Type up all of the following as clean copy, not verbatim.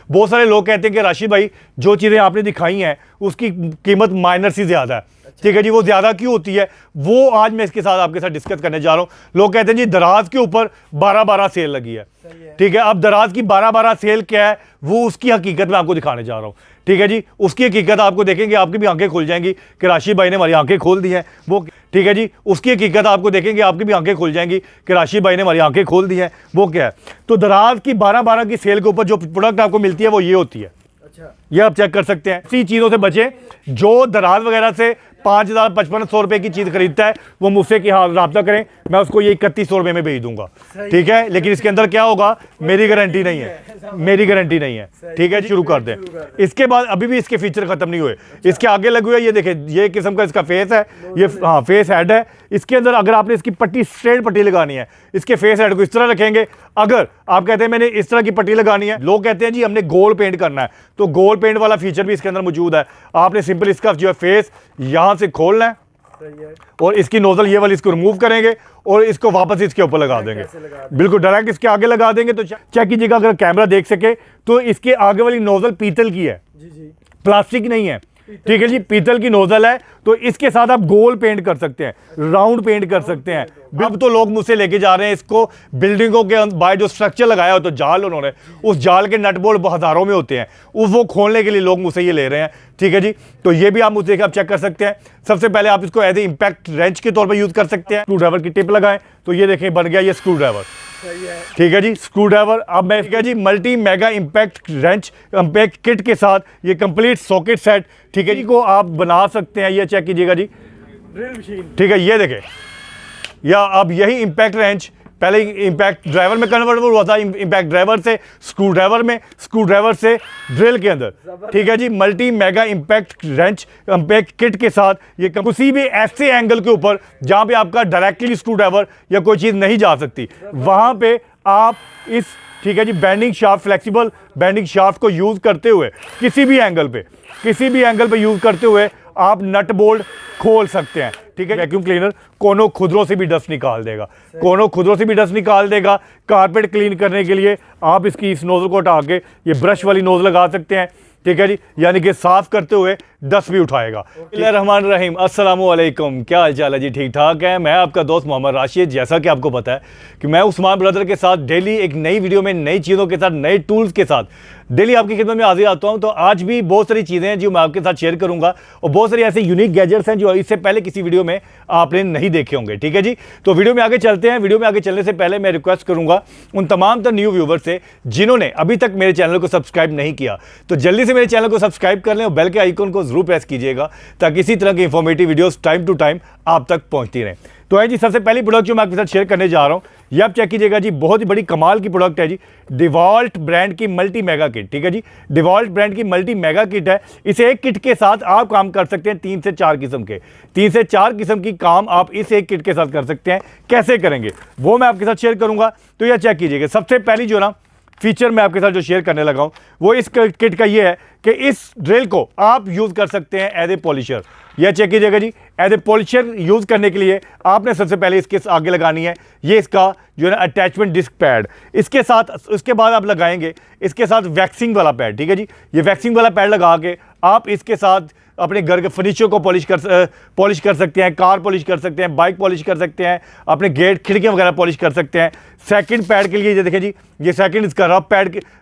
बहुत सारे लोग कहते हैं कि राशिद भाई जो चीज़ें आपने दिखाई हैं उसकी कीमत माइनर से ज़्यादा है। ठीक है जी, वो ज़्यादा क्यों होती है वो आज मैं इसके साथ आपके साथ डिस्कस करने जा रहा हूँ। लोग कहते हैं जी दराज के ऊपर 12-12 सेल लगी है। ठीक है, अब दराज की 12-12 सेल क्या है वो उसकी हकीकत मैं आपको दिखाने जा रहा हूँ। ठीक है जी, उसकी हकीकत आपको देखेंगे आपकी भी आंखें खुल जाएंगी कि राशिद भाई ने हमारी आंखें खोल दी हैं वो। ठीक है जी, उसकी हकीकत आपको देखेंगे आपकी भी आंखें खुल जाएंगी कि राशिद भाई ने हमारी आंखें खोल दी हैं वो क्या है। तो दराज की 12-12 की सेल के ऊपर जो प्रोडक्ट आपको मिलती है वो ये होती है। ये आप चेक कर सकते हैं। इसी चीज़ों से बचें जो दराज वगैरह से 5,000-5500 रुपए की चीज़ खरीदता है वो मुझसे कि हाँ रब्ता करें, मैं उसको ये 3100 रुपए में भेज दूंगा। ठीक है, लेकिन इसके अंदर क्या होगा मेरी गारंटी नहीं है, मेरी गारंटी नहीं है। ठीक है, शुरू कर दें। इसके बाद अभी भी इसके फीचर खत्म नहीं हुए, इसके आगे लगे हुए ये देखें, ये किस्म का इसका फेस है, ये हाँ फेस हेड है। इसके अंदर अगर आपने इसकी पट्टी स्ट्रेट पट्टी लगानी है, इसके फेस हेड को इस तरह रखेंगे। अगर आप कहते हैं मैंने इस तरह की पट्टी लगानी है, लोग कहते हैं जी हमने गोल्ड पेंट करना है, तो गोल्ड पेंट वाला फीचर भी इसके अंदर मौजूद है। आपने सिंपल इसका जो है फेस यहां से खोलना है और इसकी नोजल ये वाली इसको रिमूव करेंगे और इसको वापस इसके ऊपर लगा देंगे, बिल्कुल डायरेक्ट इसके आगे लगा देंगे। तो चेक कीजिएगा, अगर कैमरा देख सके तो इसके आगे वाली नोजल पीतल की है, प्लास्टिक नहीं है। ठीक है जी, पीतल की नोजल है, तो इसके साथ आप गोल पेंट कर सकते हैं, राउंड पेंट कर सकते हैं। अब तो लोग मुझसे लेके जा रहे हैं इसको बिल्डिंगों के बाय जो स्ट्रक्चर लगाया हो तो जाल उन्होंने, उस जाल के नट बोल्ट हजारों में होते हैं, वो खोलने के लिए लोग मुझसे ये ले रहे हैं। ठीक है जी, तो ये भी आप मुझसे आप चेक कर सकते हैं। सबसे पहले आप इसको एज ए इम्पैक्ट रेंच के तौर पर यूज कर सकते हैं। स्क्रू ड्राइवर की टिप लगाएं तो ये देखें बन गया ये स्क्रू ड्राइवर। ठीक है जी, स्क्रू ड्राइवर। अब मैं ठीक है जी multi mega impact wrench impact kit के साथ ये कंप्लीट सॉकेट सेट, ठीक है जी, को आप बना सकते हैं। ये चेक कीजिएगा जी ड्रिल मशीन। ठीक है, ये देखें, या अब यही इम्पैक्ट रेंच पहले इम्पैक्ट ड्राइवर में कन्वर्ट हुआ था, इम्पैक्ट ड्राइवर से स्क्रू ड्राइवर में, स्क्रू ड्राइवर से ड्रिल के अंदर। ठीक है जी, multi mega impact wrench impact kit के साथ ये किसी भी ऐसे एंगल के ऊपर जहां पे आपका डायरेक्टली स्क्रू ड्राइवर या कोई चीज़ नहीं जा सकती, वहां पे आप इस ठीक है जी bending shaft, flexible bending shaft को यूज़ करते हुए किसी भी एंगल पे यूज़ करते हुए आप नट बोल्ट खोल सकते हैं। ठीक है, वैक्यूम क्लीनर कोनों खुदरों से भी डस्ट निकाल देगा, कोनों खुदरों से भी डस्ट निकाल देगा। कारपेट क्लीन करने के लिए आप इसकी इस नोजल को हटा के ये ब्रश वाली नोजल लगा सकते हैं। ठीक है जी, यानी कि साफ करते हुए डस्ट भी उठाएगा। रहमान रहीम, अस्सलाम वालेकुम, क्या हाल चाल है जी? ठीक ठाक है। मैं आपका दोस्त मोहम्मद राशिद। जैसा कि आपको पता है कि मैं उस्मान ब्रदर के साथ डेली एक नई वीडियो में नई चीज़ों के साथ, नए टूल्स के साथ डेली आपकी खिदमत में हाजिर आता हूं। तो आज भी बहुत सारी चीज़ें हैं जो मैं आपके साथ शेयर करूंगा और बहुत सारे ऐसे यूनिक गैजेट्स हैं जो इससे पहले किसी वीडियो में आपने नहीं देखे होंगे। ठीक है जी, तो वीडियो में आगे चलते हैं। वीडियो में आगे चलने से पहले मैं रिक्वेस्ट करूंगा उन तमाम न्यू व्यूवर्स से जिन्होंने अभी तक मेरे चैनल को सब्सक्राइब नहीं किया, तो जल्दी से मेरे चैनल को सब्सक्राइब कर लें और बेल के आइकन को जरूर प्रेस कीजिएगा ताकि इसी तरह की informative videos time to time आप तक पहुंचती रहें। तो है जी, सबसे पहली प्रोडक्ट जो मैं आपके साथ शेयर करने जा रहा हूं, ये आप चेक कीजिएगा जी, बहुत ही बड़ी कमाल की प्रोडक्ट है जी। डिवॉल्ट ब्रांड की मल्टी मेगा किट। ठीक है जी, डिवॉल्ट ब्रांड की मल्टी मेगा किट है। इसे एक किट के साथ आप काम कर सकते हैं 3 से 4 किस्म के, 3 से 4 किस्म की काम आप इस एक किट के साथ कर सकते हैं। कैसे करेंगे वो मैं आपके साथ शेयर करूंगा। तो यह चेक कीजिएगा, सबसे पहली जो ना फीचर मैं आपके साथ जो शेयर करने लगा हूं वो इस किट का ये है कि इस ड्रिल को आप यूज कर सकते हैं एज ए पॉलिशर। यह चेक कीजिएगा जी, एज ए पॉलिशर यूज करने के लिए आपने सबसे पहले इसके आगे लगानी है ये इसका जो है ना अटैचमेंट डिस्क पैड। इसके साथ उसके बाद आप लगाएंगे इसके साथ वैक्सिंग वाला पैड। ठीक है जी, ये वैक्सिंग वाला पैड लगा के आप इसके साथ अपने घर के फर्नीचर को पॉलिश कर सकते हैं, कार पॉलिश कर सकते हैं, बाइक पॉलिश कर सकते हैं, अपने गेट खिड़कियाँ वगैरह पॉलिश कर सकते हैं। सेकंड पैड के लिए ये देखिए जी, ये सेकंड इसका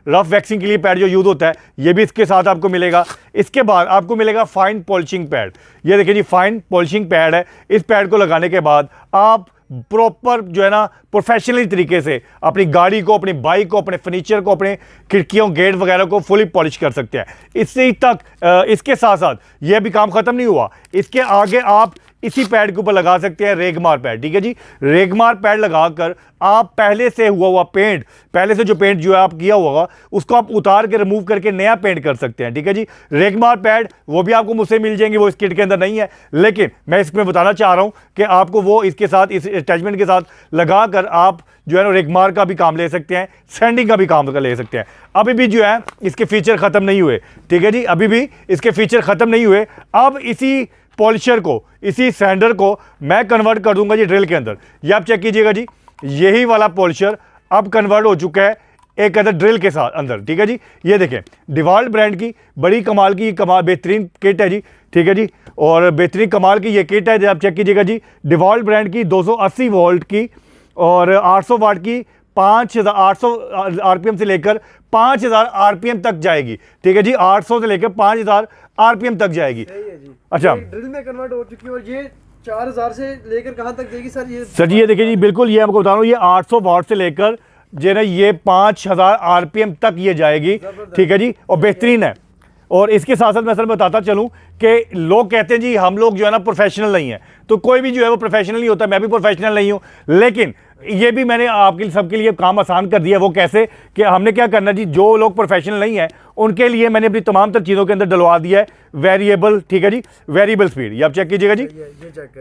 रफ वैक्सिंग के लिए पैड जो यूज़ होता है ये भी इसके साथ आपको मिलेगा। इसके बाद आपको मिलेगा फाइन पॉलिशिंग पैड। ये देखिए जी, फाइन पॉलिशिंग पैड है। इस पैड को लगाने के बाद आप प्रॉपर जो है ना प्रोफेशनली तरीके से अपनी गाड़ी को, अपनी बाइक को, अपने फर्नीचर को, अपने खिड़कियों गेट वगैरह को फुली पॉलिश कर सकते हैं। इससे तक इसके साथ साथ यह भी काम खत्म नहीं हुआ, इसके आगे आप इसी पैड के ऊपर लगा सकते हैं रेगमार पैड। ठीक है जी, रेगमार पैड लगाकर आप पहले से हुआ पेंट, पहले से जो पेंट जो है आप किया होगा उसको आप उतार के रिमूव करके नया पेंट कर सकते हैं। ठीक है जी, रेगमार पैड वो भी आपको मुझसे मिल जाएंगे, वो इस किट के अंदर नहीं है, लेकिन मैं इसमें बताना चाह रहा हूं कि आपको वो इसके साथ, इस अटैचमेंट के साथ लगाकर आप जो है ना रेगमार का भी काम ले सकते हैं, सैंडिंग का भी काम ले सकते हैं। अभी भी जो है इसके फीचर खत्म नहीं हुए। ठीक है जी, अभी भी इसके फीचर खत्म नहीं हुए। अब इसी पॉलिशर को, इसी सैंडर को मैं कन्वर्ट कर दूंगा जी ड्रिल के अंदर। ये आप चेक कीजिएगा जी, यही वाला पॉलिशर अब कन्वर्ट हो चुका है एक कहता है ड्रिल के साथ अंदर, ठीक है जी। ये देखें डिवाल्ट ब्रांड की बड़ी कमाल की बेहतरीन किट है जी, ठीक है जी। और बेहतरीन कमाल की ये किट है, आप चेक कीजिएगा जी, डिवाल्ट ब्रांड की 280 वोल्ट की और 800 वाट की, 5800 आरपीएम से लेकर 5000 आरपीएम तक जाएगी, ठीक है जी। 800 से लेकर 5000 आरपीएम तक जाएगी। अच्छा, ड्रिल में कन्वर्ट हो चुकी है और ये 4000 से लेकर कहां तक जाएगी सर? ये सर जी ये देखिए जी, बिल्कुल ये आपको बता रहा हूँ, ये 800 वाट से लेकर जो है ना ये 5000 आरपीएम तक ये जाएगी, ठीक है जी। और बेहतरीन है। और इसके साथ साथ मैं सर बताता चलूं कि लोग कहते हैं जी हम लोग जो है ना प्रोफेशनल नहीं है, तो कोई भी जो है वो प्रोफेशनल नहीं होता, मैं भी प्रोफेशनल नहीं हूं, लेकिन ये भी मैंने आपके सबके लिए काम आसान कर दिया। वो कैसे कि हमने क्या करना जी, जो लोग प्रोफेशनल नहीं है उनके लिए मैंने अपनी तमाम तर चीज़ों के अंदर डलवा दिया है वेरिएबल, ठीक है जी, वेरिएबल स्पीड। ये आप चेक कीजिएगा जी,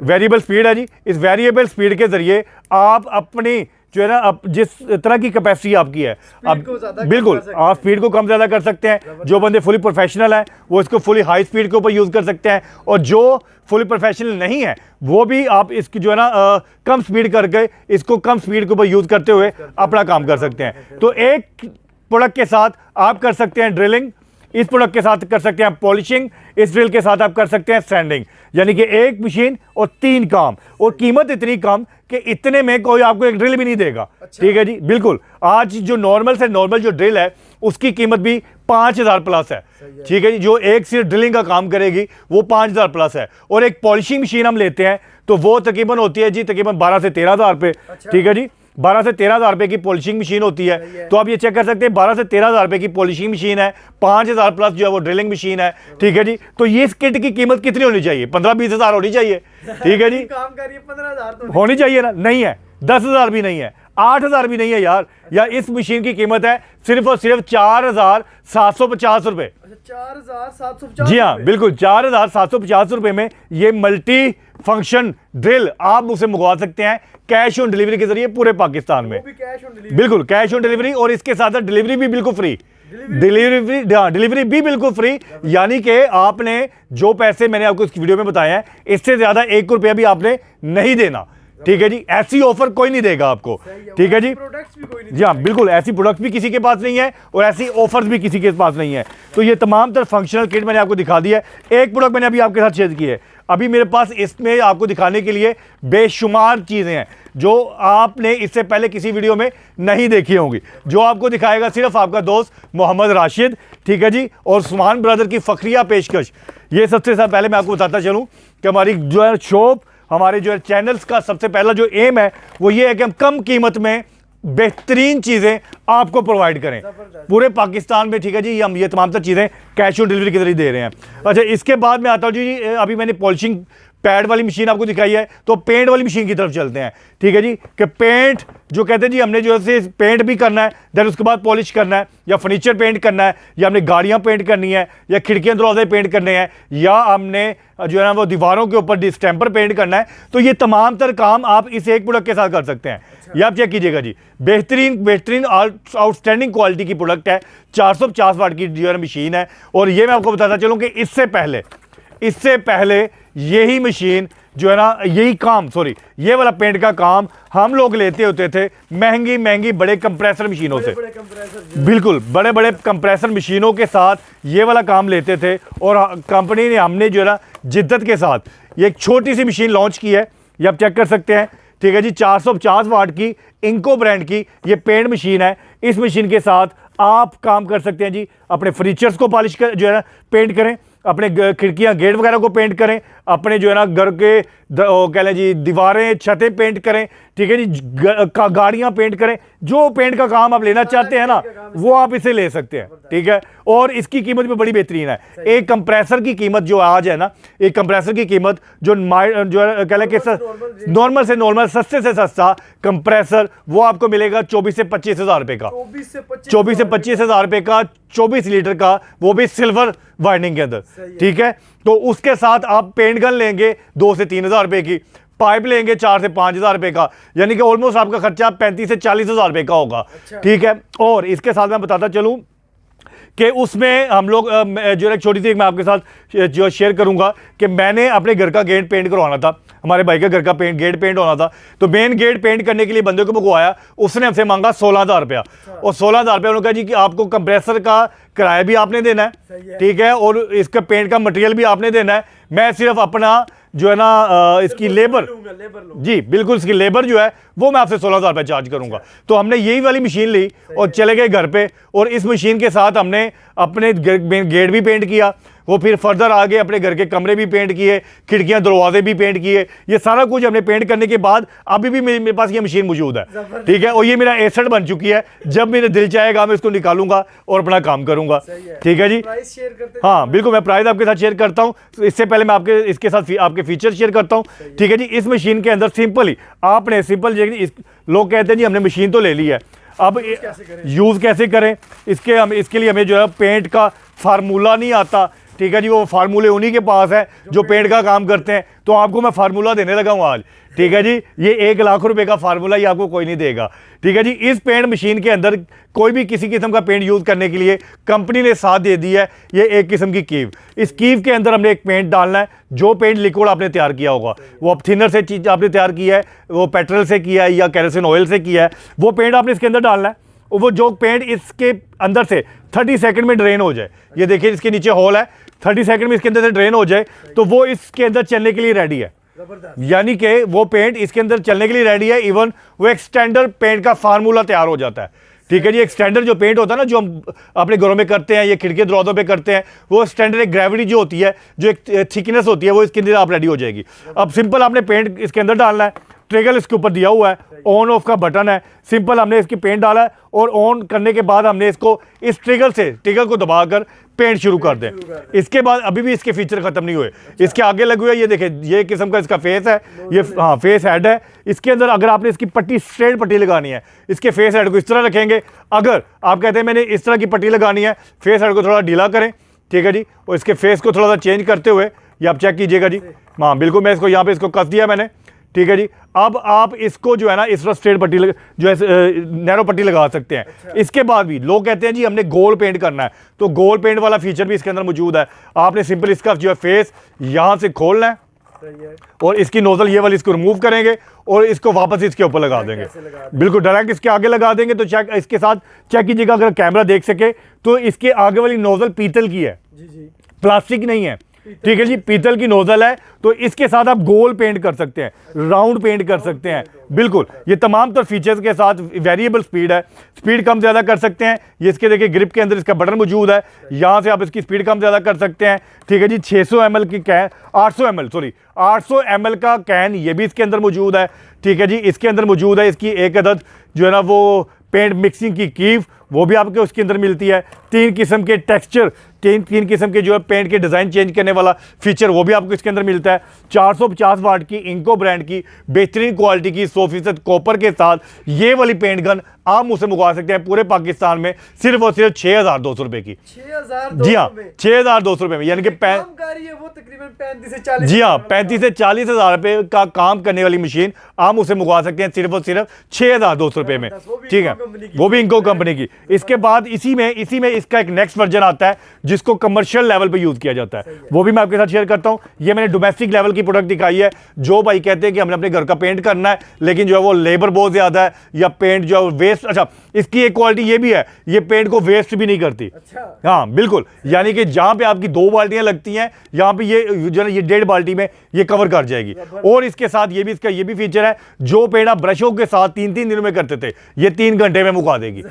वेरिएबल स्पीड है जी। इस वेरिएबल स्पीड के जरिए आप अपनी जो है ना अब जिस तरह की कैपेसिटी आपकी है, आप बिल्कुल आप स्पीड को कम ज़्यादा कर सकते हैं। जो बंदे फुली प्रोफेशनल हैं वो इसको फुली हाई स्पीड के ऊपर यूज़ कर सकते हैं, और जो फुली प्रोफेशनल नहीं है वो भी आप इसकी जो है ना कम स्पीड करके इसको कम स्पीड के ऊपर यूज़ करते हुए अपना काम कर सकते हैं। तो एक प्रोडक्ट के साथ आप कर सकते हैं ड्रिलिंग, इस प्रोडक्ट के साथ कर सकते हैं पॉलिशिंग, इस ड्रिल के साथ आप कर सकते हैं सैंडिंग, यानी कि एक मशीन और 3 काम, और कीमत इतनी कम कि इतने में कोई आपको एक ड्रिल भी नहीं देगा। अच्छा। ठीक है जी, बिल्कुल। आज जो नॉर्मल से नॉर्मल जो ड्रिल है उसकी कीमत भी 5000 प्लस है, ठीक है जी। जो एक सिर्फ ड्रिलिंग का काम करेगी वो 5000 प्लस है, और एक पॉलिशिंग मशीन हम लेते हैं तो वो तकरीबन होती है जी तकरीबन 12 से 13,000 रुपये। अच्छा। ठीक है जी, 12 से 13,000 रुपये की पॉलिशिंग मशीन होती है। तो आप ये चेक कर सकते हैं 12 से 13,000 रुपये की पॉलिशिंग मशीन है, 5000 प्लस जो है वो ड्रिलिंग मशीन है, ठीक है जी। तो ये इस किट की कीमत कितनी होनी चाहिए? 15-20 हज़ार होनी चाहिए, ठीक है जी। काम करिए 15,000 तो होनी चाहिए ना, नहीं है, 10,000 भी नहीं है, 8,000 भी नहीं है यार। या इस मशीन की कीमत है सिर्फ और सिर्फ 4,750 रुपये। 4,750? जी हाँ बिल्कुल, 4,750 रुपये में ये मल्टी फंक्शन ड्रिल आप मुझसे मंगवा सकते हैं कैश ऑन डिलीवरी के जरिए पूरे पाकिस्तान में। बिल्कुल कैश ऑन डिलीवरी, और इसके साथ डिलीवरी भी बिल्कुल फ्री, डिलीवरी भी बिल्कुल फ्री। यानी कि आपने जो पैसे मैंने आपको इस वीडियो में बताए हैं इससे ज्यादा 1 रुपया भी आपने नहीं देना, ठीक है जी। ऐसी ऑफर कोई नहीं देगा आपको, ठीक है जी। जी हाँ बिल्कुल, ऐसी प्रोडक्ट भी किसी के पास नहीं है और ऐसी ऑफर्स भी किसी के पास नहीं है। तो ये तमाम तरह फंक्शनल किट मैंने आपको दिखा दिया है। एक प्रोडक्ट मैंने अभी आपके साथ शेयर की है, अभी मेरे पास इसमें आपको दिखाने के लिए बेशुमार चीज़ें हैं जो आपने इससे पहले किसी वीडियो में नहीं देखी होंगी, जो आपको दिखाएगा सिर्फ आपका दोस्त मोहम्मद राशिद, ठीक है जी। और उस्मान ब्रदर की फखरिया पेशकश। ये सबसे पहले मैं आपको बताता चलूँ कि हमारी जो है शॉप, हमारे जो है चैनल्स का सबसे पहला जो एम है वो ये है कि हम कम कीमत में बेहतरीन चीज़ें आपको प्रोवाइड करें पूरे पाकिस्तान में, ठीक है जी। हम ये तमाम तर चीज़ें कैश ऑन डिलीवरी के जरिए दे रहे हैं। अच्छा, इसके बाद मैं आता हूँ जी, अभी मैंने पॉलिशिंग पैड वाली मशीन आपको दिखाई है, तो पेंट वाली मशीन की तरफ चलते हैं, ठीक है जी। कि पेंट जो कहते हैं जी हमने जो है पेंट भी करना है, देन उसके बाद पॉलिश करना है, या फर्नीचर पेंट करना है, या हमने गाड़ियाँ पेंट करनी है, या खिड़कियाँ दरवाजे पेंट करने हैं, या हमने जो है ना वो दीवारों के ऊपर डिस्टेम्पर पेंट करना है, तो ये तमाम तर काम आप इस एक प्रोडक्ट के साथ कर सकते हैं। ये आप चेक कीजिएगा जी, बेहतरीन आउटस्टैंडिंग क्वालिटी की प्रोडक्ट है, 450 वाट की जो है मशीन है। और ये मैं आपको बताता चलूँ कि इससे पहले यही मशीन जो है ना ये वाला पेंट का काम हम लोग लेते होते थे महंगी बड़े कंप्रेसर मशीनों से, बिल्कुल बड़े कंप्रेसर मशीनों के साथ ये वाला काम लेते थे। और कंपनी ने हमने जो है ना जिद्दत के साथ ये एक छोटी सी मशीन लॉन्च की है, ये आप चेक कर सकते हैं, ठीक है जी। 450 वाट की इंको ब्रांड की ये पेंट मशीन है। इस मशीन के साथ आप काम कर सकते हैं जी, अपने फर्नीचर्स को पॉलिश कर जो है ना पेंट करें, अपने खिड़कियां गेट वगैरह को पेंट करें, अपने जो है ना घर के कह लें जी दीवारें छतें पेंट करें, ठीक है जी, गाड़ियां पेंट करें, जो पेंट का काम आप लेना चाहते हैं ना वो आप इसे ले सकते हैं, ठीक है। और इसकी कीमत भी बड़ी बेहतरीन है। एक कंप्रेसर की कीमत जो आज है ना, एक कंप्रेसर की कीमत जो कह लें कि नॉर्मल से नॉर्मल सस्ते से सस्ता कंप्रेसर वो आपको मिलेगा 24 से 25 हज़ार रुपये का, 24 से 25 हज़ार रुपये का, 24 लीटर का, वो भी सिल्वर वाइंडिंग के अंदर, ठीक है। तो उसके साथ आप पेंट गन लेंगे 2 से 3 हज़ार रुपये की, पाइप लेंगे 4 से 5 हज़ार रुपये का, यानी कि ऑलमोस्ट आपका खर्चा 35 से 40 हज़ार रुपये का होगा, ठीक है। और इसके साथ मैं बताता चलूँ कि उसमें हम लोग जो एक छोटी सी मैं आपके साथ जो शेयर करूंगा कि मैंने अपने घर का गेट पेंट करवाना था, हमारे भाई का घर का गेट पेंट होना था, तो मेन गेट पेंट करने के लिए बंदे को मंगवाया, उसने हमसे मांगा 16,000 रुपया। और 16,000 रुपया उन्होंने कहा जी कि आपको कंप्रेसर का किराया भी आपने देना है, ठीक है, और इसका पेंट का मटेरियल भी आपने देना है, मैं सिर्फ अपना जो है ना इसकी लेबर जी बिल्कुल, इसकी लेबर जो है वो मैं आपसे 16,000 रुपये चार्ज करूंगा। तो हमने यही वाली मशीन ली और चले गए घर पे, और इस मशीन के साथ हमने अपने गेट भी पेंट किया, वो फिर फर्दर आगे अपने घर के कमरे भी पेंट किए, खिड़कियां दरवाजे भी पेंट किए, ये सारा कुछ हमने पेंट करने के बाद अभी भी मेरे पास ये मशीन मौजूद है, ठीक है, और ये मेरा एसेट बन चुकी है। जब मेरे दिल चाहेगा मैं इसको निकालूंगा और अपना काम करूंगा, ठीक है जी। हाँ बिल्कुल, मैं प्राइस आपके साथ शेयर करता हूँ। इससे पहले मैं आपके इसके साथ आपके फीचर शेयर करता हूँ, ठीक है जी। इस मशीन के अंदर सिंपल ही आपने लोग कहते हैं जी हमने मशीन तो ले ली है, अब यूज़ कैसे करें, इसके लिए हमें जो है पेंट का फार्मूला नहीं आता, ठीक है जी, वो फार्मूले उन्हीं के पास है जो पेंट का काम करते हैं, तो आपको मैं फार्मूला देने लगा हूँ आज, ठीक है जी। ये 1 लाख रुपए का फार्मूला ये आपको कोई नहीं देगा, ठीक है जी। इस पेंट मशीन के अंदर कोई भी किसी किस्म का पेंट यूज़ करने के लिए कंपनी ने साथ दे दी है, ये एक किस्म की कीव। इस कीव के अंदर हमने एक पेंट डालना है, जो पेंट लिक्विड आपने तैयार किया होगा, वो अब थिनर से चीज आपने तैयार किया है, वो पेट्रोल से किया है या केरोसिन ऑयल से किया है, वो पेंट आपने इसके अंदर डालना है। वो जो पेंट इसके अंदर से 30 सेकंड में ड्रेन हो जाए, ये देखिए इसके नीचे होल है, 30 सेकंड में इसके अंदर से ड्रेन हो जाए, तो वो इसके अंदर चलने के लिए रेडी है, यानी कि वो पेंट इसके अंदर चलने के लिए रेडी है। इवन वो एक स्टैंडर्ड पेंट का फार्मूला तैयार हो जाता है, ठीक है जी। एक स्टैंडर्ड जो पेंट होता है ना, जो हम अपने घरों में करते हैं, ये खिड़की दरवाजों पे करते हैं, वो स्टैंडर्ड एक ग्रेविटी जो होती है, जो एक थिकनेस होती है, वो इसके अंदर आप रेडी हो जाएगी। अब सिंपल आपने पेंट इसके अंदर डालना है, ट्रिगल इसके ऊपर दिया हुआ है, ऑन ऑफ का बटन है, सिंपल हमने इसकी पेंट डाला है, और ऑन करने के बाद हमने इसको इस ट्रिगल को दबाकर पेंट शुरू कर दें। इसके बाद अभी भी इसके फीचर खत्म नहीं हुए, इसके आगे लगे हुए ये देखें, ये किस्म का इसका फेस है, ये हाँ फेस हेड है। इसके अंदर अगर आपने इसकी पट्टी स्ट्रेट पट्टी लगानी है, इसके फेस हेड को इस तरह रखेंगे। अगर आप कहते हैं मैंने इस तरह की पट्टी लगानी है, फेस हेड को थोड़ा ढीला करें, ठीक है जी, और इसके फेस को थोड़ा सा चेंज करते हुए ये आप चेक कीजिएगा जी। हाँ बिल्कुल, मैं इसको यहाँ पे इसको कस दिया मैंने, ठीक है जी। अब आप इसको जो है ना इस तरह स्ट्रेट पट्टी जो है नैरो पट्टी लगा सकते हैं। इसके बाद भी लोग कहते हैं जी हमने गोल पेंट करना है, तो गोल पेंट वाला फीचर भी इसके अंदर मौजूद है। आपने सिंपल इसका जो है फेस यहाँ से खोलना है, और इसकी नोजल ये वाली इसको रिमूव करेंगे और इसको वापस इसके ऊपर लगा देंगे, बिल्कुल डायरेक्ट इसके आगे लगा देंगे। तो चेक इसके साथ चेक कीजिएगा, अगर कैमरा देख सके तो इसके आगे वाली नोजल पीतल की है, प्लास्टिक नहीं है, ठीक है जी, पीतल की नोजल है। तो इसके साथ आप गोल पेंट कर सकते हैं, राउंड पेंट कर सकते हैं, बिल्कुल। ये तमाम तर फीचर्स के साथ वेरिएबल स्पीड है, स्पीड कम ज़्यादा कर सकते हैं। ये इसके देखिए ग्रिप के अंदर इसका बटन मौजूद है, यहाँ से आप इसकी स्पीड कम ज़्यादा कर सकते हैं, ठीक है जी। 600 ml की कैन, 800 ml का कैन ये भी इसके अंदर मौजूद है, ठीक है जी। इसके अंदर मौजूद है इसकी एक अदद जो है ना वो पेंट मिक्सिंग की कीव, वो भी आपके उसके अंदर मिलती है। 3 किस्म के टेक्सचर, 3 किस्म के जो है पेंट के डिज़ाइन चेंज करने वाला फीचर वो भी आपको इसके अंदर मिलता है। 450 वाट की इंको ब्रांड की बेहतरीन क्वालिटी की 100% कॉपर के साथ ये वाली पेंट गन आप मुझसे मंगवा सकते हैं पूरे पाकिस्तान में सिर्फ और सिर्फ 6,200 रुपए की। 6,200 जी हाँ, 6,200 रुपए में, यानी कि वो तकरीबन 35 से 40, जी हाँ 35 से 40 हज़ार रुपए का काम करने वाली मशीन आप मुझसे मंगवा सकते हैं सिर्फ और सिर्फ 6,200 रुपए में, ठीक है, वो भी इंको कंपनी की। इसके बाद इसी में इसका एक नेक्स्ट वर्जन आता है जिसको कमर्शियल लेवल पे यूज किया जाता है, वो भी मैं आपके साथ शेयर करता हूं। ये मैंने डोमेस्टिक लेवल की प्रोडक्ट दिखाई है। जो भाई कहते हैं कि हमने अपने घर का पेंट करना है लेकिन जो है वो लेबर बहुत ज्यादा है या पेंट जो है वेस्ट, अच्छा इसकी एक क्वालिटी ये भी है, ये पेंट को वेस्ट भी नहीं करती। हाँ बिल्कुल, यानी कि जहां पे आपकी 2 बाल्टियां लगती हैं यहाँ पे ये जो है ये 1.5 बाल्टी में ये कवर कर जाएगी। और इसके साथ ये भी इसका ये भी फीचर है, जो पेंट आप ब्रशों के साथ 3-3 दिनों में करते थे ये 3 घंटे में मुका देगी,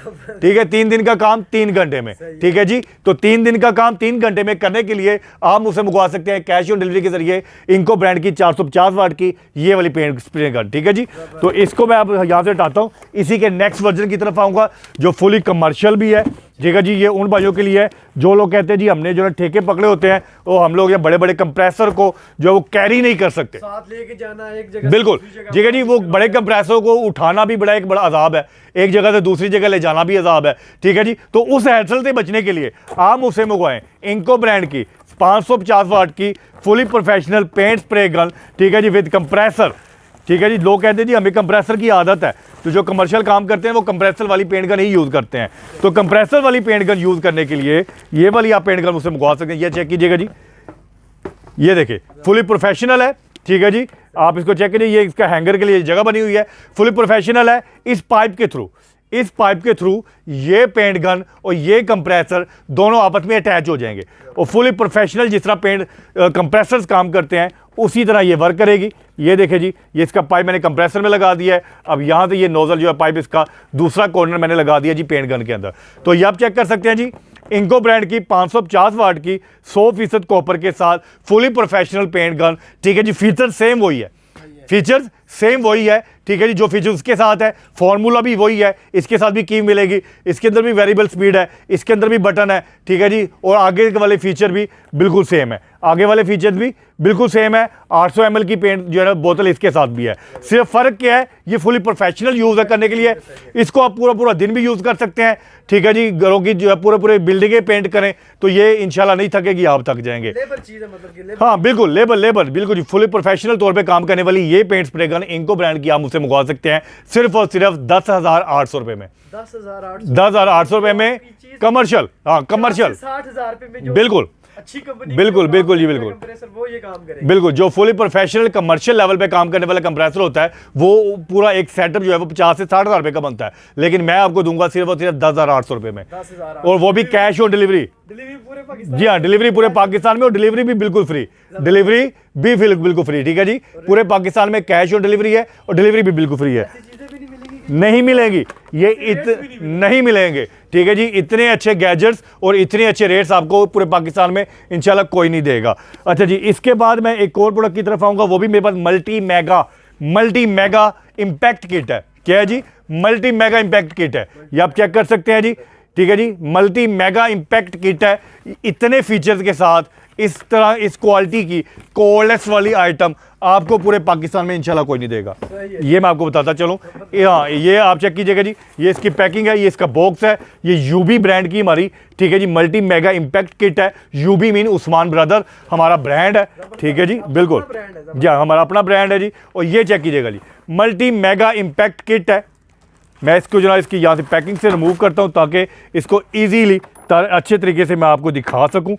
ठीक है। 3 दिन का काम 3 घंटे में, ठीक है जी। तो 3 दिन का काम 3 घंटे में करने के लिए आप मुझसे मंगवा सकते हैं कैश ऑन डिलीवरी के जरिए इंको ब्रांड की 450 वाट की ये वाली पेंट स्प्रे गन, ठीक है जी। तो इसको मैं आप यहाँ से हटाता हूँ, इसी के नेक्स्ट वर्जन की तरफ आऊँगा जो फुली कमर्शियल भी है, ठीक है जी। ये उन भाइयों के लिए है जो लोग कहते हैं जी हमने जो है ठेके पकड़े होते हैं, वो हम लोग या बड़े बड़े कंप्रेसर को जो है वो कैरी नहीं कर सकते, साथ लेके जाना एक जगह, बिल्कुल ठीक है जी। वो बड़े कंप्रेसर को उठाना भी एक बड़ा अजाब है, एक जगह से दूसरी जगह ले जाना भी अजाब है, ठीक है जी। तो उस हैसल से बचने के लिए आप मुझसे मंगवाएं इंको ब्रांड की 550 वाट की fully professional paint spray gun, ठीक है जी, विद कंप्रेसर, ठीक है जी। लोग कहते हैं जी हमें कंप्रेसर की आदत है, तो जो कमर्शियल काम करते हैं वो कंप्रेसर वाली पेंट गन ही यूज़ करते हैं। तो कंप्रेसर वाली पेंट गन यूज़ करने के लिए ये वाली आप पेंट गन मुझसे मंगवा सकते हैं। ये चेक कीजिएगा जी, ये देखिए फुली प्रोफेशनल है, ठीक है जी। आप इसको चेक कीजिए, ये इसका हैंगर के लिए जगह बनी हुई है, फुली प्रोफेशनल है। इस पाइप के थ्रू ये पेंट गन और ये कंप्रेसर दोनों आपस में अटैच हो जाएंगे और फुली प्रोफेशनल जिस तरह पेंट कंप्रेसर्स काम करते हैं उसी तरह ये वर्क करेगी। ये देखें जी, ये इसका पाइप मैंने कंप्रेसर में लगा दिया है। अब यहाँ से ये नोजल जो है पाइप इसका दूसरा कॉर्नर मैंने लगा दिया जी पेंट गन के अंदर। तो ये आप चेक कर सकते हैं जी, इंको ब्रांड की 550 वाट की 100% कॉपर के साथ फुली प्रोफेशनल पेंट गन, ठीक है जी। फीचर सेम वही है, फीचर्स सेम वही है, ठीक है जी। जो फीचर उसके साथ है फॉर्मूला भी वही है, इसके साथ भी की मिलेगी, इसके अंदर भी वेरिएबल स्पीड है, इसके अंदर भी बटन है, ठीक है जी। और आगे वाले फीचर भी बिल्कुल सेम है, आगे वाले फीचर्स भी बिल्कुल सेम है। 800 ml की पेंट जो है ना बोतल इसके साथ भी है। सिर्फ फ़र्क क्या है, ये फुली प्रोफेशनल यूज़ है करने के लिए, इसको आप पूरा दिन भी यूज़ कर सकते हैं, ठीक है जी। घरों की जो है पूरे बिल्डिंगें पेंट करें तो ये इंशाल्लाह नहीं थकेगी, आप थक जाएंगे। लेबर चीज़ है मतलब कि लेबर। हाँ बिल्कुल, लेबर बिल्कुल जी। फुली प्रोफेशनल तौर पे काम करने वाली ये पेंट स्प्रे गन इंको ब्रांड की आप मुझसे मंगवा सकते हैं सिर्फ और सिर्फ 10,800 रुपए में। 10,800 रुपए में कमर्शियल, हाँ कमर्शियल 60,000 रुपए में जो बिल्कुल अच्छी कंपनी बिल्कुल जी बिल्कुल कंप्रेसर वो ये काम करेगा। बिल्कुल। जो फुली प्रोफेशनल कमर्शियल लेवल पे काम करने वाला कंप्रेसर होता है वो पूरा एक सेटअप जो है वो 50 से 60,000 रुपए का बनता है, लेकिन मैं आपको दूंगा सिर्फ और सिर्फ 10,800 रुपए में, 10,000 और वो भी कैश ऑन डिलीवरी। डिलीवरी पूरे पाकिस्तान। जी हाँ, डिलीवरी पूरे पाकिस्तान में और डिलीवरी भी बिल्कुल फ्री, डिलीवरी भी बिल्कुल फ्री, ठीक है जी। पूरे पाकिस्तान में कैश ऑन डिलीवरी है और डिलीवरी भी बिल्कुल फ्री है। चीजें भी नहीं मिलेंगी, नहीं मिलेंगी, ये नहीं मिलेंगे, ठीक है जी। इतने अच्छे गैजेट्स और इतने अच्छे रेट्स आपको पूरे पाकिस्तान में इंशाल्लाह कोई नहीं देगा। अच्छा जी, इसके बाद मैं एक और प्रोडक्ट की तरफ आऊँगा, वो भी मेरे पास मल्टी मेगा इम्पैक्ट किट है। क्या है जी? मल्टी मेगा इम्पैक्ट किट है, ये आप चेक कर सकते हैं जी, ठीक है जी। मल्टी मेगा इम्पैक्ट किट है, इतने फीचर्स के साथ, इस तरह इस क्वालिटी की कोलेस वाली आइटम आपको पूरे पाकिस्तान में इंशाल्लाह कोई नहीं देगा। ये मैं आपको बताता चलूँ। हाँ, ये आप चेक कीजिएगा जी, ये इसकी पैकिंग है, ये इसका बॉक्स है, ये यूबी ब्रांड की हमारी, ठीक है जी, मल्टी मेगा इम्पैक्ट किट है। यूबी मीन उस्मान ब्रदर हमारा ब्रांड है, ठीक है जी, बिल्कुल जी, हमारा अपना ब्रांड है जी। और ये चेक कीजिएगा जी, मल्टी मेगा इम्पैक्ट किट है। मैं इसको जो है इसकी यहाँ से पैकिंग से रिमूव करता हूँ ताकि इसको ईजीली अच्छे तरीके से मैं आपको दिखा सकूँ।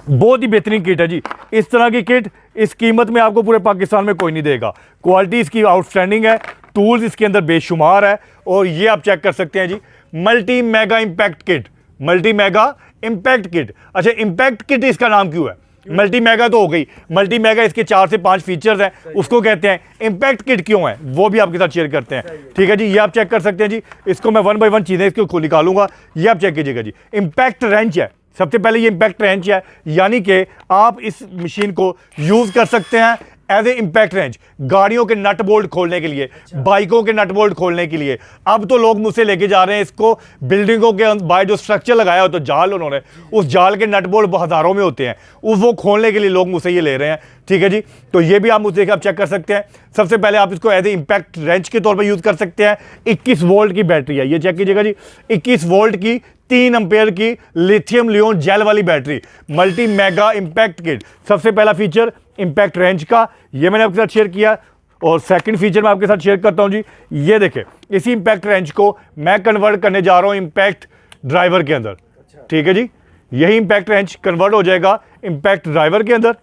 बहुत ही बेहतरीन किट है जी। इस तरह की किट इस कीमत में आपको पूरे पाकिस्तान में कोई नहीं देगा। क्वालिटी इसकी आउटस्टैंडिंग है, टूल्स इसके अंदर बेशुमार है। और ये आप चेक कर सकते हैं जी, multi mega impact kit, multi mega impact kit. अच्छा, इम्पैक्ट किट इसका नाम क्यों है? मल्टी मेगा तो हो गई, मल्टी मेगा इसके 4 से 5 फीचर्स हैं, उसको कहते हैं। इम्पैक्ट किट क्यों है वो भी आपके साथ शेयर करते हैं, ठीक है जी। ये आप चेक कर सकते हैं जी, इसको मैं 1 बाय 1 चीज़ें इसको निकालूंगा। ये आप चेक कीजिएगा जी, इम्पैक्ट रेंच है। सबसे पहले ये इम्पैक्ट रेंच है, यानी कि आप इस मशीन को यूज़ कर सकते हैं एज ए इम्पैक्ट रेंच, गाड़ियों के नट बोल्ट खोलने के लिए, बाइकों के नट बोल्ट खोलने के लिए। अब तो लोग मुझसे लेके जा रहे हैं इसको बिल्डिंगों के बाहर जो स्ट्रक्चर लगाया हो तो जाल उन्होंने, उस जाल के नट बोल्ट हज़ारों में होते हैं, वो खोलने के लिए लोग मुझसे ये ले रहे हैं, ठीक है जी। तो ये भी आप मुझसे आप चेक कर सकते हैं। सबसे पहले आप इसको एज ए इम्पैक्ट रेंच के तौर पर यूज़ कर सकते हैं। 21 वोल्ट की बैटरी है, ये चेक कीजिएगा जी, 21 वोल्ट की 3 एम्पेयर की लिथियम लियोन जेल वाली battery, multi mega impact kit. सबसे पहला फीचर इम्पैक्ट रेंज का, ये मैंने आपके साथ शेयर किया। और सेकंड फीचर मैं आपके साथ शेयर करता हूं जी, ये देखें, इसी इम्पैक्ट रेंज को मैं कन्वर्ट करने जा रहा हूं इम्पैक्ट ड्राइवर के अंदर, ठीक है जी। यही इम्पैक्ट रेंज कन्वर्ट हो जाएगा इम्पैक्ट ड्राइवर के अंदर।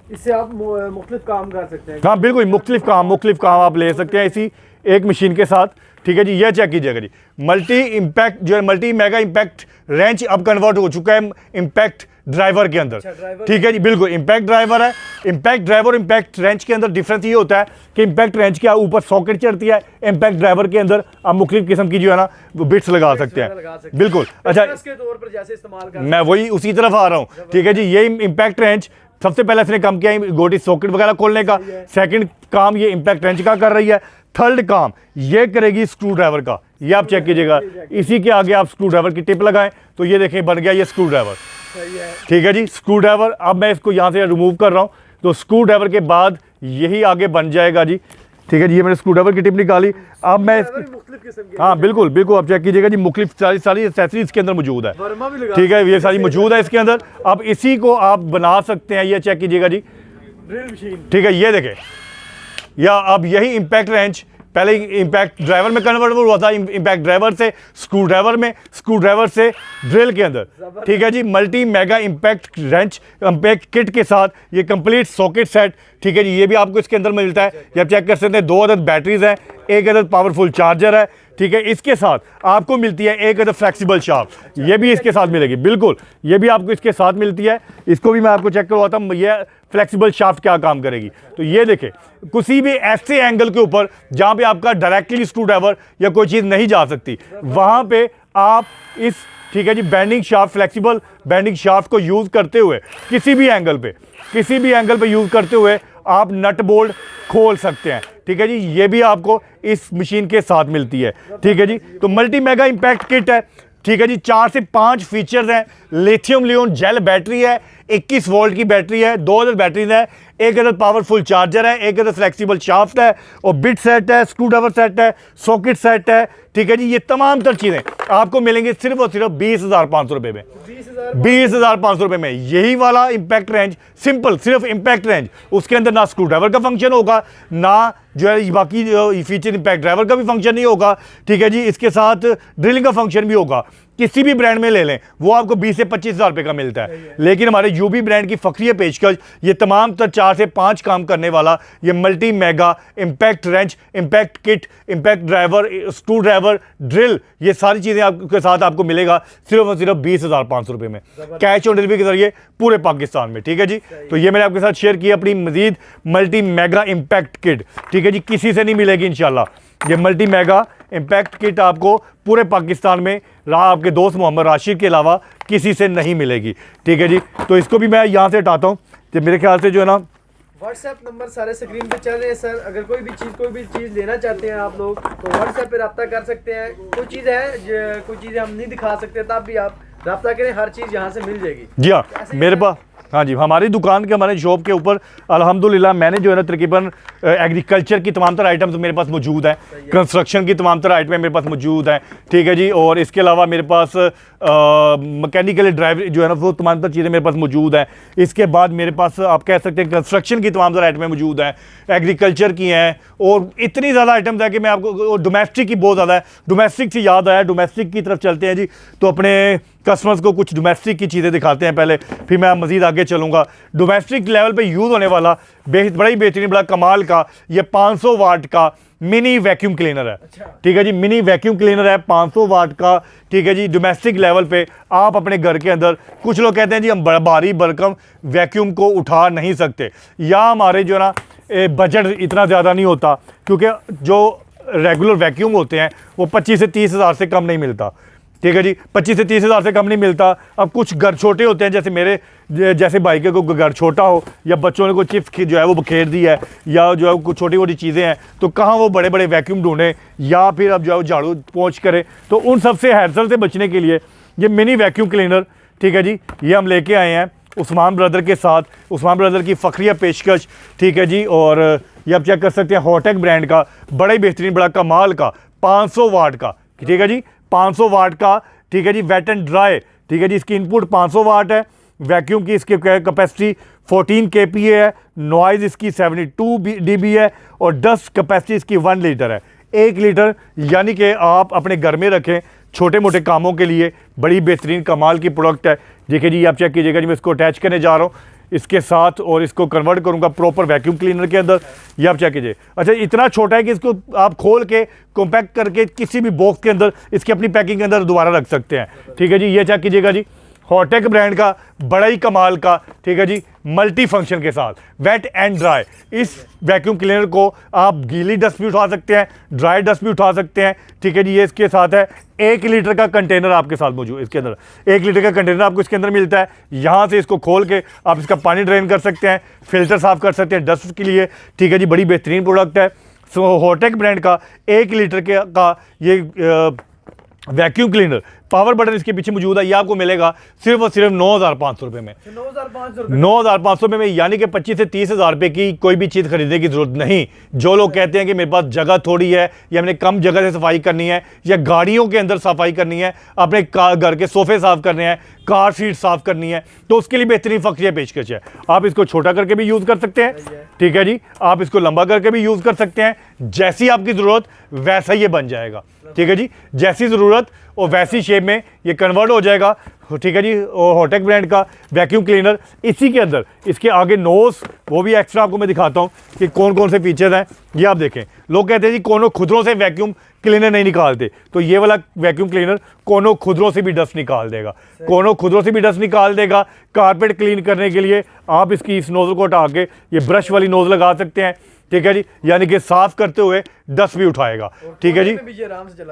इससे आप मुख्तलिफ काम कर सकते हैं। हाँ बिल्कुल, मुख्तलिफ काम आप ले सकते हैं इसी एक मशीन के साथ, ठीक है जी। ये चेक कीजिएगा जी, मल्टी इम्पैक्ट जो है मल्टी मेगा इम्पैक्ट रेंच अब कन्वर्ट हो चुका है इम्पैक्ट ड्राइवर के अंदर, ठीक है जी, बिल्कुल इम्पैक्ट ड्राइवर है। इम्पैक्ट ड्राइवर इम्पैक्ट रेंच के अंदर डिफरेंस ये होता है कि इम्पैक्ट रेंच के ऊपर सॉकेट चढ़ती है, इम्पैक्ट ड्राइवर के अंदर आप मुख्तलिफ किस्म की जो है ना बिट्स लगा सकते हैं, बिल्कुल। अच्छा, के तौर पर जैसे इस्तेमाल कर, मैं वही उसी तरफ आ रहा हूँ, ठीक है जी। ये इम्पैक्ट रेंच सबसे पहले इसने काम किया गोटी सॉकेट वगैरह खोलने का, सेकंड काम ये इम्पैक्ट रेंच का कर रही है, थर्ड काम ये करेगी स्क्रू ड्राइवर का। ये आप चेक कीजिएगा, इसी के आगे आप स्क्रू ड्राइवर की टिप लगाएं तो ये देखें बन गया ये स्क्रू ड्राइवर, ठीक है जी, स्क्रू ड्राइवर। अब मैं इसको यहाँ से रिमूव कर रहा हूँ तो स्क्रू ड्राइवर के बाद यही आगे बन जाएगा जी, ठीक है जी। ये मैंने स्क्रू ड्राइवर की टिप निकाली। अब मैं हाँ बिल्कुल आप चेक कीजिएगा जी, मुख्तलिफ सारी एक्सेसरीज इसके अंदर मौजूद है, ठीक है, ये सारी मौजूद है इसके अंदर। अब इसी को आप बना सकते हैं, ये चेक कीजिएगा जी, ड्रिल मशीन। ठीक है, ये देखें, या अब यही इम्पैक्ट रेंच पहले इम्पैक्ट ड्राइवर में कन्वर्टेबल हुआ था, इम्पैक्ट ड्राइवर से स्क्रू ड्राइवर में, स्क्रू ड्राइवर से ड्रिल के अंदर। ठीक है जी, multi mega impact wrench impact kit के साथ ये कंप्लीट सॉकेट सेट। ठीक है जी, ये भी आपको इसके अंदर मिलता है। ये आप चेक कर सकते हैं, 2 अदद बैटरीज हैं, 1 अदद पावरफुल चार्जर है। ठीक है, इसके साथ आपको मिलती है 1 अदद फ्लेक्सिबल शाफ्ट, ये भी इसके साथ मिलेगी। बिल्कुल, ये भी आपको इसके साथ मिलती है। इसको भी मैं आपको चेक करवाता हूँ, ये फ्लेक्सिबल शाफ्ट क्या काम करेगी। तो ये देखें, किसी भी ऐसे एंगल के ऊपर जहाँ पे आपका डायरेक्टली स्क्रू ड्राइवर या कोई चीज़ नहीं जा सकती, वहाँ पे आप इस, ठीक है जी, bending shaft, flexible bending shaft को यूज़ करते हुए किसी भी एंगल पे यूज़ करते हुए आप नट बोल्ट खोल सकते हैं। ठीक है जी, ये भी आपको इस मशीन के साथ मिलती है। ठीक है जी, तो मल्टी मेगा इम्पैक्ट किट है। ठीक है जी, 4 से 5 फीचर्स हैं। लिथियम लियोन जेल बैटरी है, 21 वोल्ट की बैटरी है, 2 अदद बैटरीज है, 1 अदद पावरफुल चार्जर है, 1 अदद फ्लेक्सिबल शाफ्ट है, और बिट सेट है, स्क्रू ड्राइवर सेट है, सॉकेट सेट है। ठीक है जी, ये तमाम तर चीज़ें आपको मिलेंगी सिर्फ और सिर्फ 20,500 रुपये में। 20,500 रुपये में यही वाला इम्पैक्ट रेंज, सिंपल सिर्फ इम्पैक्ट रेंज। उसके अंदर ना स्क्रू ड्राइवर का फंक्शन होगा, ना जो है बाकी जो फीचर इम्पैक्ट ड्राइवर का भी फंक्शन नहीं होगा। ठीक है जी, इसके साथ ड्रिलिंग का फंक्शन भी होगा। किसी भी ब्रांड में ले लें, वो आपको 20 से 25,000 रुपये का मिलता है। लेकिन हमारे यूबी ब्रांड की फखरी पेशकश, ये तमाम तर 4 से 5 काम करने वाला ये multi mega impact wrench, impact kit, impact driver, screw driver, drill, ये सारी चीज़ें आपके साथ आपको मिलेगा सिर्फ और सिर्फ 20,500 रुपये में, कैश ऑन डिलीवरी के जरिए पूरे पाकिस्तान में। ठीक है जी, तो ये मैंने आपके साथ शेयर की अपनी मजीद मल्टी मेगा इम्पैक्ट किट। ठीक है जी, किसी से नहीं मिलेगी इंशाल्लाह। ये मल्टी मेगा इम्पैक्ट किट आपको पूरे पाकिस्तान में आपके दोस्त मोहम्मद राशिद के अलावा किसी से नहीं मिलेगी। ठीक है जी, तो इसको भी मैं यहाँ से हटाता हूँ। तो मेरे ख्याल से जो है ना, व्हाट्सएप नंबर सारे स्क्रीन पे चल रहे हैं सर। अगर कोई भी चीज़ लेना चाहते हैं आप लोग, तो व्हाट्सएप पे रब्ता कर सकते हैं। कोई चीज़ें हम नहीं दिखा सकते, तब भी आप रब्ता करें, हर चीज़ यहाँ से मिल जाएगी। जी हाँ, मेरे पास, हाँ जी, हमारी दुकान के, हमारे शॉप के ऊपर अल्हम्दुलिल्लाह मैंने जो है ना तकरीबन एग्रीकल्चर की तमाम तरह आइटम्स मेरे पास मौजूद हैं, कंस्ट्रक्शन की तमाम तरह आइटमें मेरे पास मौजूद हैं। ठीक है जी, और इसके अलावा मेरे पास मैकेनिकल ड्राइव जो है ना वो तमाम तरह चीज़ें मेरे पास मौजूद हैं। इसके बाद मेरे पास आप कह सकते हैं कंस्ट्रक्शन की तमाम तरह आइटमें मौजूद हैं, एग्रीकल्चर की हैं, और इतनी ज़्यादा आइटम्स है कि मैं आपको, डोमेस्टिक की बहुत ज़्यादा है। डोमेस्टिक से याद आया, डोमेस्टिक की तरफ चलते हैं जी। तो अपने कस्टमर्स को कुछ डोमेस्टिक की चीज़ें दिखाते हैं पहले, फिर मैं मज़ीद आगे चलूँगा। डोमेस्टिक लेवल पे यूज़ होने वाला बड़ा ही बेहतरीन, बड़ा कमाल का ये 500 वाट का मिनी वैक्यूम क्लीनर है। ठीक है जी, मिनी वैक्यूम क्लीनर है 500 वाट का। ठीक है जी, डोमेस्टिक लेवल पे आप अपने घर के अंदर, कुछ लोग कहते हैं जी हम भारी भरकम वैक्यूम को उठा नहीं सकते, या हमारे जो है ना बजट इतना ज़्यादा नहीं होता, क्योंकि जो रेगुलर वैक्यूम होते हैं वो 25 से 30 हज़ार से कम नहीं मिलता। ठीक है जी, 25 से 30 हज़ार से कम नहीं मिलता। अब कुछ घर छोटे होते हैं, जैसे मेरे जैसे भाई के को घर छोटा हो, या बच्चों ने कोई चिप्स जो है वो बखेर दी है, या जो है कुछ छोटी मोटी चीज़ें हैं, तो कहाँ वो बड़े बड़े वैक्यूम ढूंढें, या फिर अब जो है वो झाड़ू पोंछ करें। तो उन सब से हैसल से बचने के लिए ये मिनी वैक्यूम क्लीनर, ठीक है जी, ये हम लेके आए हैं उस्मान ब्रदर के साथ, उस्मान ब्रदर की फखरिया पेशकश। ठीक है जी, और ये आप चेक कर सकते हैं, हॉटेक ब्रांड का, बड़ा ही बेहतरीन, बड़ा कमाल का 500 वाट का। ठीक है जी, 500 वाट का। ठीक है जी, वेट एंड ड्राई। ठीक है जी, इसकी इनपुट 500 वाट है, वैक्यूम की इसकी कैपेसिटी 14 kPa है, नॉइज़ इसकी 72 dB है, और डस्ट कैपेसिटी इसकी 1 लीटर है। 1 लीटर, यानी कि आप अपने घर में रखें छोटे मोटे कामों के लिए, बड़ी बेहतरीन कमाल की प्रोडक्ट है। देखिए जी, आप चेक कीजिएगा जी, मैं इसको अटैच करने जा रहा हूँ इसके साथ, और इसको कन्वर्ट करूंगा प्रॉपर वैक्यूम क्लीनर के अंदर। ये आप चेक कीजिए, अच्छा इतना छोटा है कि इसको आप खोल के कॉम्पैक्ट करके किसी भी बॉक्स के अंदर इसकी अपनी पैकिंग के अंदर दोबारा रख सकते हैं। ठीक है जी, ये चेक कीजिएगा जी, हॉटेक ब्रांड का, बड़ा ही कमाल का। ठीक है जी, मल्टी फंक्शन के साथ, वेट एंड ड्राई। इस वैक्यूम क्लीनर को आप गीली डस्ट भी उठा सकते हैं, ड्राई डस्ट भी उठा सकते हैं। ठीक है जी, ये इसके साथ है 1 लीटर का कंटेनर आपके साथ मौजूद, इसके अंदर 1 लीटर का कंटेनर आपको इसके अंदर मिलता है। यहाँ से इसको खोल के आप इसका पानी ड्रेन कर सकते हैं, फिल्टर साफ कर सकते हैं डस्ट के लिए। ठीक है जी, बड़ी बेहतरीन प्रोडक्ट है। सो हॉटेक ब्रांड का 1 लीटर का ये वैक्यूम क्लीनर, पावर बटन इसके पीछे मौजूद है। ये आपको मिलेगा सिर्फ और सिर्फ 9,500 रुपये में। 9,500 रुपये में, यानी कि 25 से 30 हज़ार रुपये की कोई भी चीज़ खरीदने की ज़रूरत नहीं। जो लोग कहते हैं कि मेरे पास जगह थोड़ी है, या मैंने कम जगह से सफाई करनी है, या गाड़ियों के अंदर सफाई करनी है, अपने घर के सोफे साफ़ करने हैं, कार सीट साफ करनी है, तो उसके लिए बेहतरीन फक्रिया पेशकश है। आप इसको छोटा करके भी यूज़ कर सकते हैं, ठीक है जी। आप इसको लंबा करके भी यूज़ कर सकते हैं, जैसी आपकी ज़रूरत वैसा ये बन जाएगा, ठीक है जी। जैसी ज़रूरत और वैसी शेप में ये कन्वर्ट हो जाएगा, ठीक है जी। और हॉटेक ब्रांड का वैक्यूम क्लीनर, इसी के अंदर इसके आगे नोज, वो भी एक्स्ट्रा आपको मैं दिखाता हूँ कि कौन कौन से फीचर्स हैं। ये आप देखें, लोग कहते हैं जी कोनों खुदरों से वैक्यूम क्लीनर नहीं निकालते, तो ये वाला वैक्यूम क्लीनर कोनों खुदरों से भी डस्ट निकाल देगा, कोनों खुदरों से भी डस्ट निकाल देगा। कारपेट क्लीन करने के लिए आप इसकी इस नोज़ल को हटा के ये ब्रश वाली नोज़ लगा सकते हैं, ठीक है जी। यानी कि साफ करते हुए डस्ट भी उठाएगा, ठीक है जी।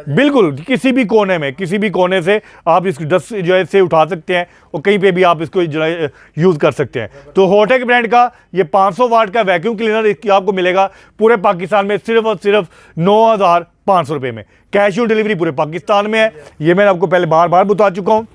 बिल्कुल, किसी भी कोने में, किसी भी कोने से आप इस डस्ट जो है से उठा सकते हैं और कहीं पे भी आप इसको जो है यूज़ कर सकते हैं। तो हॉटेक ब्रांड का ये 500 वाट का वैक्यूम क्लीनर आपको मिलेगा पूरे पाकिस्तान में सिर्फ और सिर्फ 9,500 रुपये में। कैश ऑन डिलीवरी पूरे पाकिस्तान में है। ये मैंने आपको पहले बार बार बता चुका हूँ,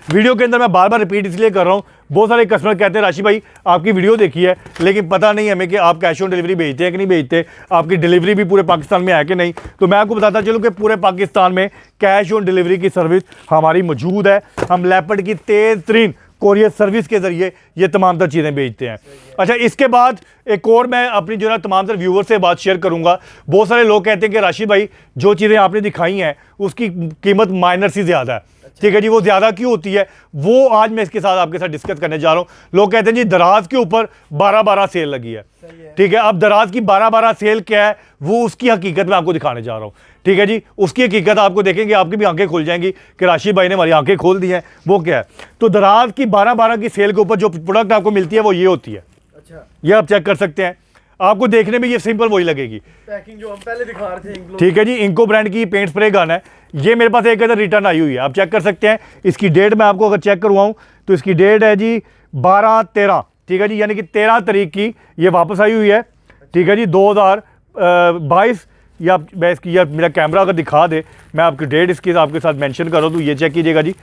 वीडियो के अंदर मैं बार बार रिपीट इसलिए कर रहा हूँ। बहुत सारे कस्टमर कहते हैं राशि भाई आपकी वीडियो देखी है, लेकिन पता नहीं हमें कि आप कैश ऑन डिलीवरी भेजते हैं कि नहीं भेजते, आपकी डिलीवरी भी पूरे पाकिस्तान में है कि नहीं। तो मैं आपको बताता चलूँ कि पूरे पाकिस्तान में कैश ऑन डिलीवरी की सर्विस हमारी मौजूद है। हम लेपर्ड की तेज़ तरीन कोरियर सर्विस के ज़रिए ये तमाम तर चीज़ें बेचते हैं। अच्छा, इसके बाद एक और मैं अपनी जो है तमाम तर व्यूवर से बात शेयर करूँगा। बहुत सारे लोग कहते हैं कि राशि भाई जो चीज़ें आपने दिखाई हैं उसकी कीमत माइनर से ज़्यादा है, ठीक है जी। वो ज़्यादा क्यों होती है, वो आज मैं इसके साथ आपके साथ डिस्कस करने जा रहा हूँ। लोग कहते हैं जी दराज के ऊपर 12-12 सेल लगी है, ठीक है। अब दराज की 12-12 सेल क्या है, वो उसकी हकीकत मैं आपको दिखाने जा रहा हूँ, ठीक है जी। उसकी हकीकत आपको देखेंगे, आपकी भी आंखें खुल जाएंगी कि राशिद भाई ने हमारी आंखें खोल दी हैं। वो क्या है, तो दराज की 12-12 की सेल के ऊपर जो प्रोडक्ट आपको मिलती है वो ये होती है। अच्छा, ये आप चेक कर सकते हैं, आपको देखने में ये सिंपल वही लगेगी, पैकिंग जो हम पहले दिखा रहे थे, ठीक है जी। इंको ब्रांड की पेंट स्प्रे गन है। ये मेरे पास एक इधर रिटर्न आई हुई है, आप चेक कर सकते हैं। इसकी डेट मैं आपको अगर चेक करवाऊं तो इसकी डेट है जी 12/13, ठीक है जी। यानी कि 13 तारीख की ये वापस आई हुई है, ठीक है जी, 2022। या मैं इसकी, या मेरा कैमरा अगर दिखा दे, मैं आपकी डेट इसकी आपके साथ मेंशन करूँ तो ये चेक कीजिएगा जी।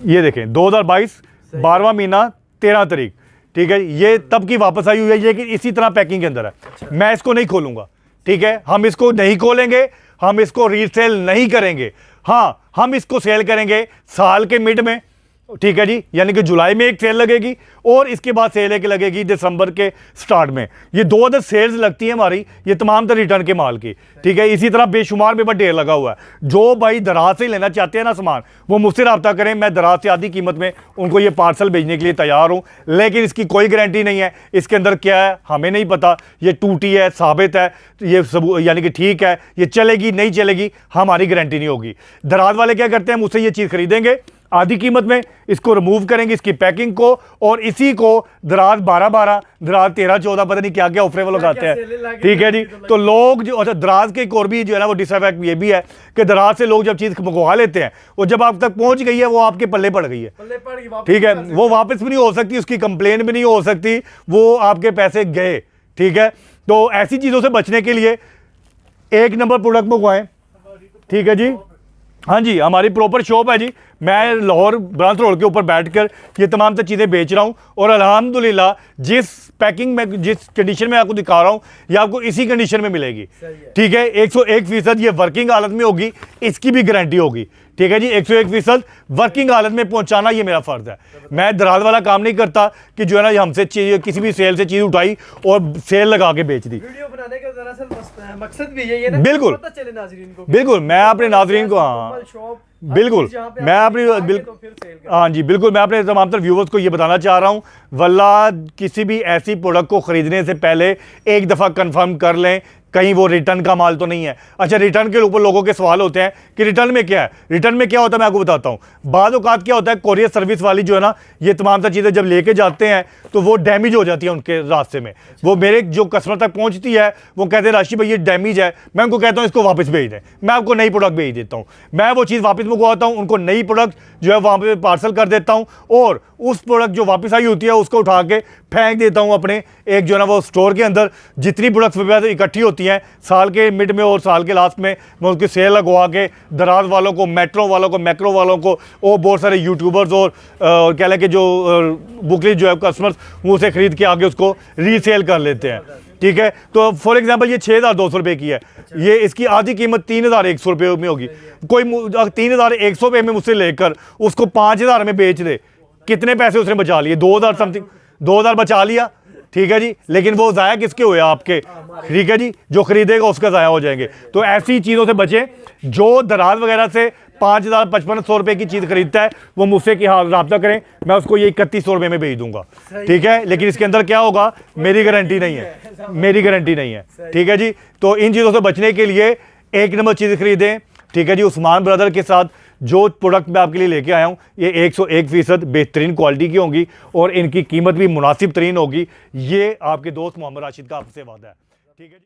ये देखें 2022 12वां महीना 13 तारीख, ठीक है। ये तब की वापस आई हुई है, लेकिन इसी तरह पैकिंग के अंदर है। मैं इसको नहीं खोलूंगा, ठीक है। हम इसको नहीं खोलेंगे, हम इसको रीसेल नहीं करेंगे। हाँ, हम इसको सेल करेंगे साल के मिड में, ठीक है जी। यानी कि जुलाई में एक सेल लगेगी और इसके बाद सेल एक लगेगी दिसंबर के स्टार्ट में। ये 2 अदर सेल्स लगती है हमारी, ये तमाम तरह रिटर्न के माल की, ठीक है। इसी तरह बेशुमार पेपर ढेर लगा हुआ है। जो भाई दराज से लेना चाहते हैं ना सामान, वो मुझसे रब्ता करें। मैं दराज से आधी कीमत में उनको ये पार्सल भेजने के लिए तैयार हूँ, लेकिन इसकी कोई गारंटी नहीं है। इसके अंदर क्या है हमें नहीं पता, ये टूटी है, साबित है, ये सब यानी कि ठीक है, ये चलेगी नहीं चलेगी, हमारी गारंटी नहीं होगी। दराज वाले क्या करते हैं, मुझसे ये चीज़ खरीदेंगे आधी कीमत में, इसको रिमूव करेंगे इसकी पैकिंग को, और इसी को दराज 12-12, दराज 13-14, पता नहीं क्या क्या ऑफर वो लगाते हैं, ठीक है जी। तो लोग जो, अच्छा दराज के एक और भी जो है ना वो डिसइफेक्ट ये भी है कि दराज से लोग जब चीज़ मंगवा लेते हैं और जब आप तक पहुंच गई है वो आपके पल्ले पड़ गई है, ठीक है। वो वापस भी नहीं हो सकती, उसकी कंप्लेन भी नहीं हो सकती, वो आपके पैसे गए, ठीक है। तो ऐसी चीज़ों से बचने के लिए एक नंबर प्रोडक्ट मंगवाएं, ठीक है जी। हाँ जी, हमारी प्रॉपर शॉप है जी। मैं लाहौर ब्रांच रोड के ऊपर बैठकर ये तमाम तो चीज़ें बेच रहा हूँ, और अल्हम्दुलिल्लाह जिस पैकिंग में, जिस कंडीशन में आपको दिखा रहा हूँ, ये आपको इसी कंडीशन में मिलेगी, ठीक है। 101% ये वर्किंग हालत में होगी, इसकी भी गारंटी होगी, ठीक है जी। 101% वर्किंग हालत में पहुंचाना ये मेरा फ़र्ज़ है। मैं दराज वाला काम नहीं करता कि जो है ना हमसे किसी भी सेल से चीज़ उठाई और सेल लगा के बेच दी। वीडियो बनाने का दरअसल मकसद भी यही है ना, बिल्कुल पता चले नाज़रीन को। बिल्कुल, मैं अपने नाज़रीन को, हाँ बिल्कुल, मैं अपनी हाँ जी बिल्कुल, मैं अपने तमाम तर व्यूवर्स को ये बताना चाह रहा हूँ, वल्लाह किसी भी ऐसी प्रोडक्ट को ख़रीदने से पहले एक दफ़ा कंफर्म कर लें कहीं वो रिटर्न का माल तो नहीं है। अच्छा, रिटर्न के ऊपर लोगों के सवाल होते हैं कि रिटर्न में क्या है, रिटर्न में क्या होता है मैं आपको बताता हूँ। बाद औक़ात क्या होता है, कोरियर सर्विस वाली जो है ना, ये तमाम चीज़ें जब लेके जाते हैं तो वो डैमेज हो जाती है उनके रास्ते में। वो मेरे जो कस्टमर तक पहुँचती है वो कहते हैं राशि भाई ये डैमेज है, मैं उनको कहता हूँ इसको वापस भेज दें, मैं आपको नई प्रोडक्ट भेज देता हूँ। मैं वो चीज़ वापस मंगवाता हूँ, उनको नई प्रोडक्ट जो है वहाँ पर पार्सल कर देता हूँ, और उस प्रोडक्ट जो वापस आई होती है उसको उठा के फेंक देता हूँ अपने एक जो है ना वो स्टोर के अंदर। जितनी प्रोडक्ट्स इकट्ठी होती हैं साल के मिड में और साल के लास्ट में, मैं उसकी सेल लगवा के दराज वालों को, मेट्रो वालों को, मैक्रो वालों को, और बहुत सारे यूट्यूबर्स और कह लें कि जो बुकलेट जो है कस्टमर्स वो उसे ख़रीद के आगे उसको रीसेल कर लेते हैं, ठीक है। तो फॉर एग्जांपल ये 6,200 रुपये की है, ये इसकी आधी कीमत 3,100 रुपये में होगी। कोई 3,100 रुपये में मुझसे लेकर उसको 5,000 में बेच दे, कितने पैसे उसने बचा लिए? 2,000 समथिंग, 2,000 बचा लिया, ठीक है जी। लेकिन वो ज़ाया किसके हुए? आपके, ठीक है जी। जो खरीदेगा उसका ज़ाया हो जाएंगे। तो ऐसी चीज़ों से बचें। जो दराज वगैरह से 5,000-5,500 रुपये की चीज़ खरीदता है वो मुझसे कि हाँ रब्ता करें, मैं उसको ये 3,100 रुपये में भेज दूंगा, ठीक है। लेकिन इसके अंदर क्या होगा, मेरी गारंटी नहीं है, मेरी गारंटी नहीं है, ठीक है जी। तो इन चीज़ों से बचने के लिए एक नंबर चीज़ खरीदें, ठीक है जी। उस्मान ब्रदर के साथ जो प्रोडक्ट मैं आपके लिए लेके आया हूँ ये 101% बेहतरीन क्वालिटी की होंगी और इनकी कीमत भी मुनासिब तरीन होगी। ये आपके दोस्त मोहम्मद राशिद का आपसे वादा है, ठीक है जी।